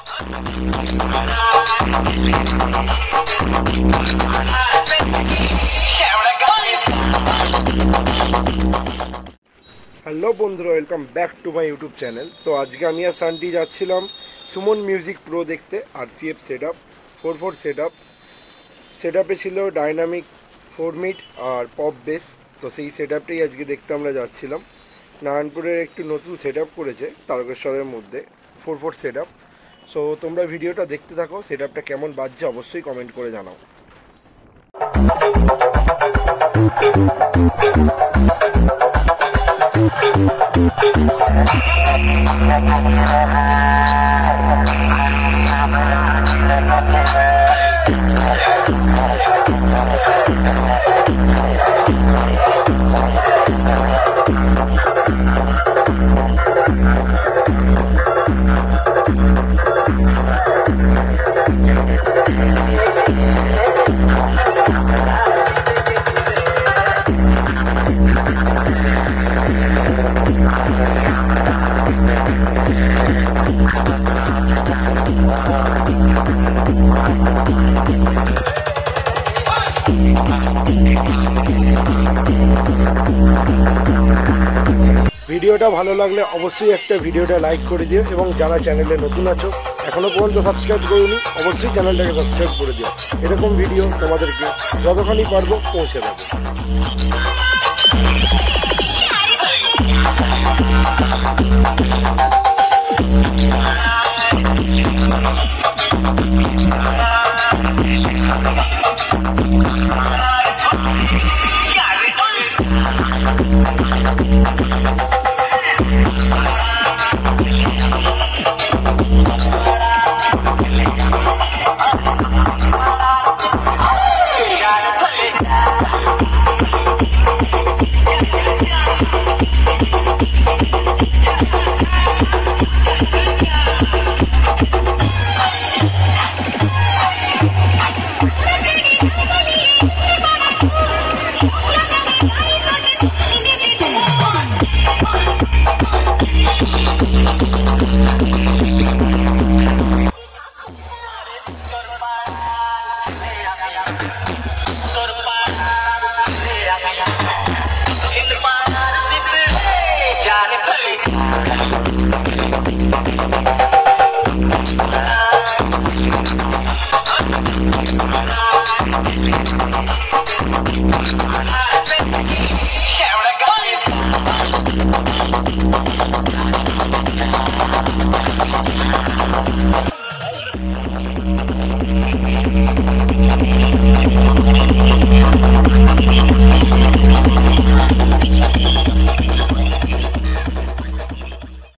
Hello बंधुरा welcome bank to my YouTube channel. तो आज के आमी सानटी जाच्छिलाम सुमन म्यूजिक प्रो देखते आरसीएफ सेटअप 4/4 सेटअपे छिलो डायनामिक 4 मिड और पप बेस। तो सेई सेटअपटाई आज के देखते आमरा जाच्छिलाम। नारायणपुरेर एकटु नतुन सेटअप करेছে तारकेश्वरेर मध्य 4/4 सेटअप। सो तोमरा भिडियोटा देखते थाको, सेटअपटा केमन बाजছে अवश्यई कमेंट करे जानाओ। ভিডিওটা ভালো লাগলে অবশ্যই একটা ভিডিওটা লাইক করে দিও এবং যারা চ্যানেলে নতুন আছো এখনো পর্যন্ত সাবস্ক্রাইব করোনি অবশ্যই চ্যানেলটাকে সাবস্ক্রাইব করে দিও। এরকম ভিডিও তোমাদেরকে যতখানি পারবো পৌঁছে দেবো।